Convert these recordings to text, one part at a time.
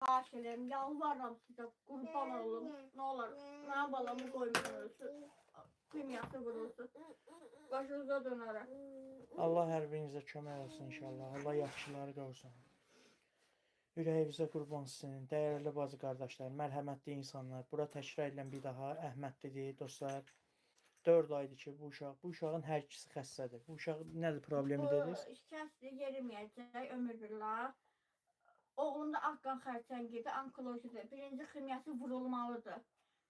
xahiş edirəm, yalvarıram sizə, qurban olum. Nə olar, mənim balamı qoymayın, kimyası vurulsun. Başınıza dönərəm. Allah hər birinizə kömək olsun inşallah. Allah yaxşıları qavursun. Ürəyinizə qurban sizin, dəyərli bacı qardaşlar, mərhəmətli insanlar. Bura təkrar edirəm bir daha, Əhmədlidir, dostlar. 4 aydır ki, bu uşağın hər ikisi xəstədir. Bu uşaq nədir problemi dediniz? Bu şikəstdir, yeriməyəcək, ömür billah. Oğlumda Ağqan xərçəngidir, onkolojidir. Birinci ximyası vurulmalıdır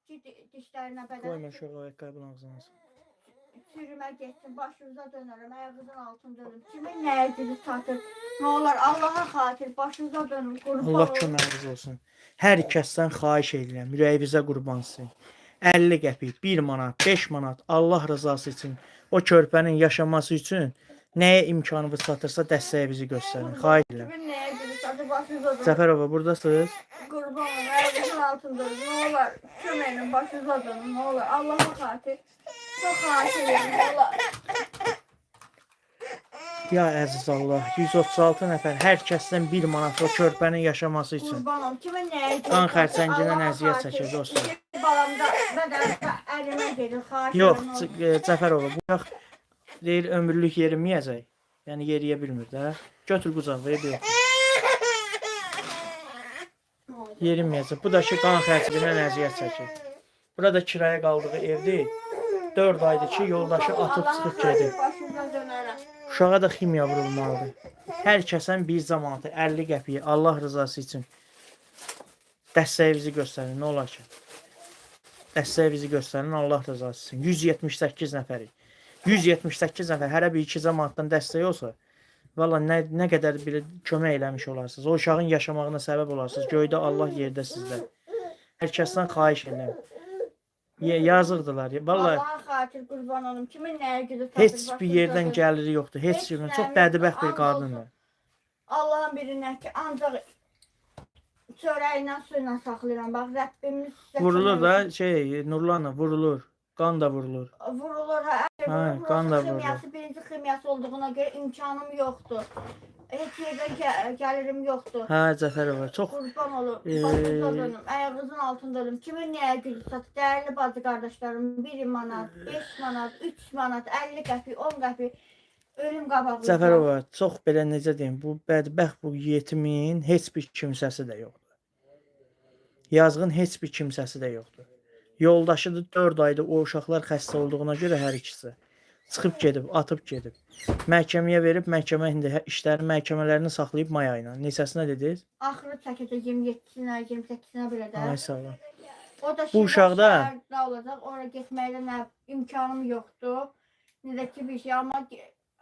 ki, dişlərinə bədənə... Qoyma uşağı ayaqqabının ağzına. Sürümə getsin, başınıza dönərəm, ayağınızın altını dönüm. Kimin nəyə gücü çatır? Nə olar, Allaha xatir, başınıza dönüm, qurban Allah köməyiniz olsun. Hər kəsdən xahiş edirəm, ürəyinizə qurbansın. 50 qəpik, 1 manat, 5 manat, Allah rızası üçün, o körpənin yaşaması üçün nəyə imkanınız çatırsa dəstəyinizi göstərin. Xahiş edirəm. Kimin nəyə gücü çatır, başınıza dönüm. Zəfərova, buradasınız? Qurban olun, ayağınızın altını dönüm, nə olar, köməyinin başınıza dönüm, nə olar, Allaha xatir. Çox xahiş edirəm, nə olar. Ya əziz Allah, 136 nəfər hər kəsdən 1 manat o körpənin yaşaması üçün. Qurban olun, kimin nəyə gücü Qan xərçəngindən əziyyət çəkir dostlar. Balamda bədənimdə əlimə gedir, xahiş Yox, edirəm. Zəfərova, bu uşaq deyir ömürlük yeriməyəcək. Yəni yeriyə bilmir də. Götür qucaq ver bir. Yeriməyəcək. Bu da ki qan xərçəngindən əziyyət çəkir. Burada kiraya qaldığı evdir. 4 aydır ki, yoldaşı atıb çıxıb gedir. Başınıza dönərəm. Uşağa da ximiya vurulmalıdır. Hər kəsən bir zamanatı 50 qəpiyi Allah rızası üçün dəstəyinizi göstərin, nə olar ki? Dəstəyinizi göstərin Allah rızası üçün. 178 nəfəri. 178 nəfər hərə bir 2 zamanatdan dəstək olsa, valla nə qədər bir kömək eləmiş olarsınız. O uşağın yaşamağına səbəb olarsınız. Göydə Allah, yerdə sizdə. Hər kəsdən xahiş edirəm. Yazıqdılar. Vallahi Allaha xatir qurban olum. Kimin nəyə gücü çatır? heç bir yerdən gəliri yoxdur. Heç kimin. Çox bədbəxt bir qadındır. Allahın birinə ki, ancaq çörəyindən suyla saxlayıram. Bax, Rəbbimiz Vurulur da Nurlanla vurulur. Qan da vurulur. Vurulur, hə. Qan da vurulur. Ximyası, birinci ximyası olduğuna görə imkanım yoxdur. Heç yerdən gəlirim yoxdur. Hə, Zəfərova, çox Qurban olum, başınıza dönüm, ayağınızın altında dönüm. Kimin nəyə gücü çatır? Dəyərli bacı qardaşlarım, 1 manat, 5 manat, 3 manat, 50 qəpik, 10 qəpik ölüm qabağında. Zəfərova, çox belə necə deyim, bu bədbəxt bu yetimin heç bir kimsəsi də yoxdur. Yazğın heç bir kimsəsi də yoxdur. Yoldaşıdır 4 aydır o uşaqlar xəstə olduğuna görə hər ikisi çıxıb gedib, atıb gedib. Məhkəməyə verib, məhkəmə indi işlərin məhkəmələrini saxlayıb may ayına. Neçəsinə dediniz? Axırı çəkəcək 27-sinə, 28-sinə belə də. Ay sağ ol. O da Bu uşaqda nə olacaq? Ora getməkdə nə imkanım yoxdur. Nə də ki bir şey, amma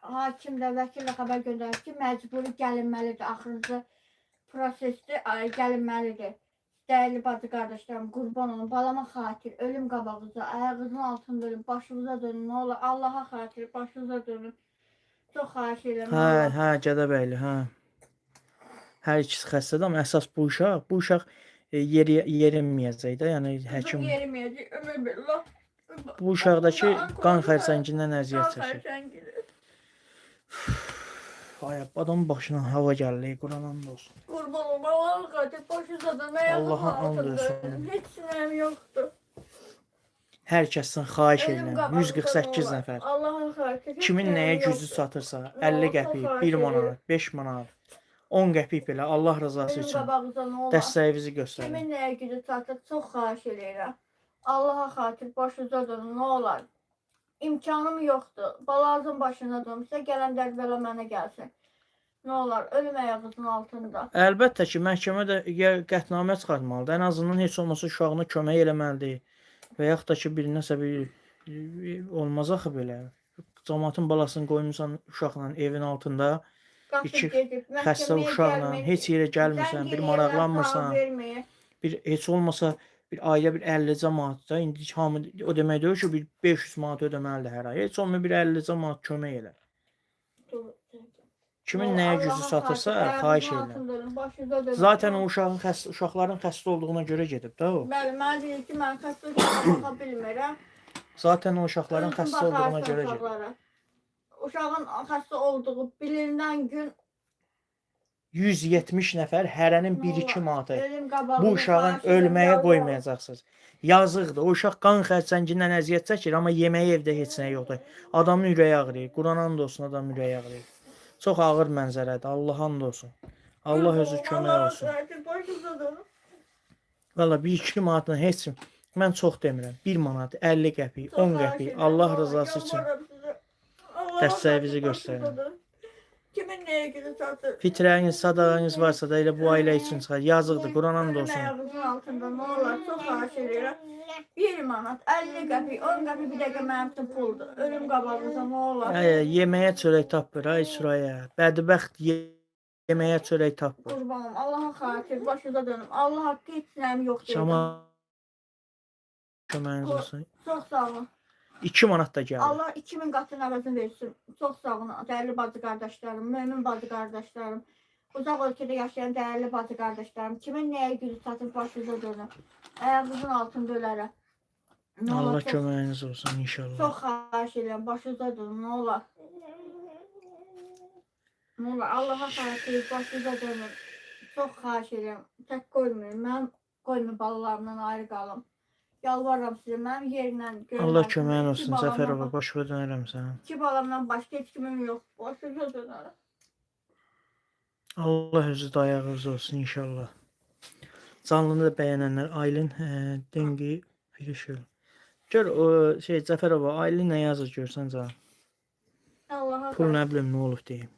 hakim də, vəkil də xəbər göndərir ki, məcburi gəlinməlidir. Axırıncı prosesdə gəlinməlidir. Dəyərli bacı qardaşlarım, qurban olun, balama xatir, ölüm qabağınıza, ayağınızın altında dönün, başınıza dönün, nə olur, Allaha xatir, başınıza dönün. Çox xahiş edirəm. Hə, Gədəbəyli, hə. Hər ikisi xəstədir, amma əsas bu uşaq yeriməyəcək də, yəni həkim. Yeriməyəcək, ömür billah. Bu uşaqdakı qan xərçəngindən əziyyət çəkir. Ay, adamın başına hava gəlir, Quranın olsun. Qurban olum, Allaha xatir, başınıza dönün, ayağınızın altında dönün. Heç sinəm yoxdur. Hər kəsdən xahiş edirəm, 148 nəfər. Allaha xatir. Kimin nəyə gücü çatırsa, 50 qəpik, 1 manat, 5 manat, 10 qəpik belə Allah rızası üçün dəstəyinizi göstərin. Kimin nəyə gücü çatır, çox xahiş edirəm. Allaha xatir, başınıza dönün, nə olar. İmkanım yoxdur, balazın başına dönmüsə, gələn dərbələ mənə gəlsin. Nə olar, ölüm ayağınızın altında. Əlbəttə ki, məhkəmə də qətnamə çıxartmalıdır. Ən azından heç olmasa uşağına kömək eləməlidir. Və yaxud da ki, bir nəsə bir olmaz axı belə. Cəmaatın balasını qoymusan uşaqla evin altında, iki xəstə uşaqla, heç yerə gəlmirsən, bir maraqlanmırsan. Bir heç olmasa bir ayda bir 50 cəmaat da, indi hamı o demək deyil ki, bir 500 manat ödəməlidir hər ay. Heç olmasa bir 50 cəmaat kömək elə. Kimin nəyə gücü çatırsa, xahiş edirəm. Zaten o uşaqların xəstə olduğuna görə gedib də o. Bəli, mən deyir ki, mən xəstə baxa bilmirəm. Zaten o uşaqların xəstə olduğuna görə gedib. Uşağın xəstə olduğu bilinən gün 170 nəfər hərənin 1-2 manatı. Ölüm qabağında Bu uşağın xahiş edirəm, ölməyə yalvarıram. qoymayacaqsınız. Yazıqdır. O uşaq qan xərçəngindən əziyyət çəkir, amma yeməyi evdə heç nə yoxdur. Adamın ürəyi ağrıyır. Quran and olsun, adamın ürəyi ağrıyır. Çox ağır mənzərədir. Allah and olsun. Allah özü kömək olsun. Valla 1-2 manatla heç kim. Mən çox demirəm. 1 manat, 50 qəpik, 10 qəpik. Allah rızası üçün dəstəyinizi göstərin. Kimin nəyə görə satır? Fitrəniz, sadağınız varsa da elə bu ailə üçün çıxar. Yazıqdır. Quran and Ölüm olsun. ayağınızın altında nə olar? Çox xahiş edirəm. 1 manat, 50 qəpik, 10 qəpik bir dəqiqə mənim üçün puldur. Ölüm qabağınıza nə olar? Yeməyə çörək tapır, ay Süraya. Bədbəxt yeməyə çörək tapır. Qurbanım, Allah'a xatir, başınıza dönüm. Allah haqqı heç nəyim yox deyirəm. Şama köməyiniz olsun. Çox sağ olun. 2 manat da gəldi. Allah 2000 qatın əvəzini versin. Çox sağ olun, dəyərli bacı qardaşlarım, mömin bacı qardaşlarım. Uzaq ölkədə yaşayan dəyərli bacı qardaşlarım. Kimin nəyə gücü çatır, başınıza dönüm. Ayağınızın altında ölərəm. Nə Allah olar, çox- köməyiniz olsun inşallah. Çox xahiş edirəm, başınıza dönüm, nə olar. Nə olar, Allah'a xatir, başınıza dönüm. Çox xahiş edirəm, tək qoymayın, mən qoymayın balalarımdan ayrı qalım. Yalvarıram sizə, mənim yerlə görmədiniz. Allah köməyin olsun. İki balamdan Cəfərova, başına dönərəm sənə. İki balamdan başqa heç kimim yox. Başınıza dönərəm. Allah özü dayağınız olsun inşallah. Canlını da bəyənənlər Aylin Dengi Firişil. Gör o Cəfərova, Aylin nə yazır görsən canım. Allah'a Pul nə bilim nə olub deyim.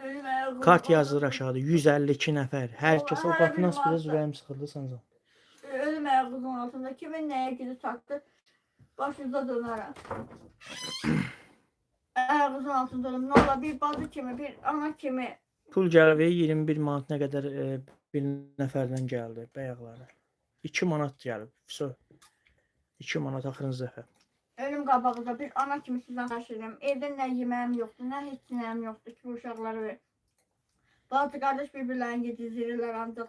ölüm ayağım. Kart yazılır aşağıda 152 nəfər. Hər kəs o qapından biraz ürəyim sıxıldı səncə. Ölüm ayağımın altında kimin nəyə gücü çatdı, başınıza dönərəm. Ayağınızın altında ölüm. Nə olar, bir bacı kimi, bir ana kimi. Pul gəlvi 21 manat nə qədər bir nəfərdən gəldi bəyəqlara. 2 manat gəlib. Vəsə 2 manat axırıncı dəfə. Ölüm qabağında bir ana kimi sizdən xahiş edirəm. Evdə nə yeməyim yoxdur, nə heç nəyim yoxdur ki, bu uşaqları ver. Bacı qardaş bir-birlərini yedizdirirlər ancaq.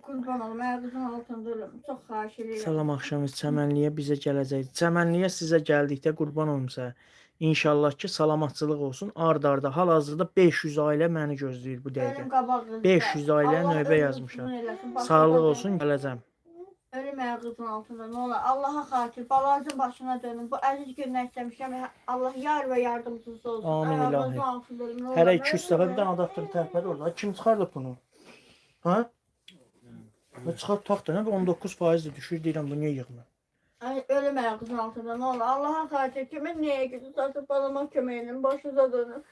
Qurban olum, ayağınızın altında ölüm. Çox xahiş edirəm. Salam axşamınız Çəmənliyə bizə gələcək. Çəmənliyə sizə gəldikdə qurban olum sizə. İnşallah ki salamatçılıq olsun. Ard-arda hal-hazırda 500 ailə məni gözləyir bu dəqiqə. Ölüm qabağınızda. 500 ailə Allah növbə ömrünüzü yazmışam. uzun eləsin, başınıza Sağlıq dönüm. olsun, gələcəm. Ölüm ayağınızın altında nə olar. Allah'a xatir, balanızın başına dönün. Bu əziz günlər istəmişəm. Allah yar və yardımcınız olsun. Amin Ayağınızın ilahi. altında ölüm. Nə olar. Hərə 200 dəfə bir dənə adaptör tərpədir orada. Kim çıxardı bunu? Ha? Və çıxar taxtına 19% düşür deyirəm bu niyə yığmır? Ay, ölüm ayağınızın altında nə olar. Allah'a xatir, kimin nəyə gücü satıb balama kömək edin. Başınıza dönün.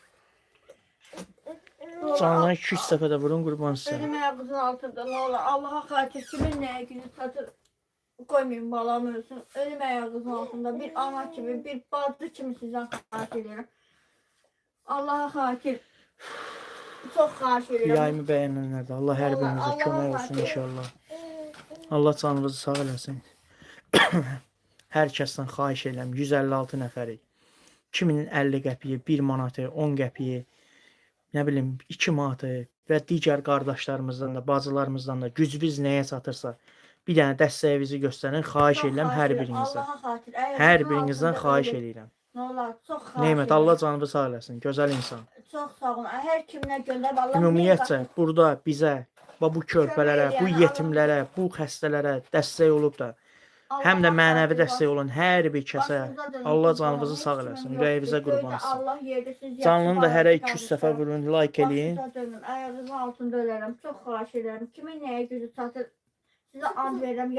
Nə olar, Canına 200 dəfə də vurun qurban sizə. ölüm ayağınızın altında nə olar. Allah'a xatir, kimin nəyə gücü satıb qoymayın balam ölsün. Ölüm ayağınızın altında bir ana kimi, bir bacı kimi sizdən xahiş edirəm. Allah'a xatir. Çox xahiş edirəm. Yayımı bəyənənlər də Allah hər birinizə Allah kömək Allah olsun xatir. inşallah. Allah canınızı sağ eləsin. Hər kəsdən xahiş edirəm 156 nəfəri. Kiminin 50 qəpiyi, 1 manatı, 10 qəpiyi, nə bilim 2 manatı və digər qardaşlarımızdan da, bacılarımızdan da gücünüz nəyə çatırsa bir dənə dəstəyinizi göstərin. Xahiş Çox edirəm xahiş hər edirəm. birinizdən. Allah'a xatir. Ayağınızın Hər birinizdən altında xahiş ölüm. edirəm. Nə olar, çox xahiş Nemət edirəm. Allah canınızı sağ eləsin. Gözəl insan. Çox sağ olun. Hər kimlə göndər. Allah Ümumiyyətcə burada bizə və bu körpələrə, bu yetimlərə, bu xəstələrə dəstək olub da həm də mənəvi dəstək olan hər bir kəsə Allah canınızı sağ eləsin. Ürəyinizə qurban olsun. Allah yerdə siz Canlını da hərə 200 dəfə vurun, like eləyin. Ayağınızın altında ölərəm. Çox xahiş edirəm. Kimin nəyə gücü çatır? Sizə and verirəm.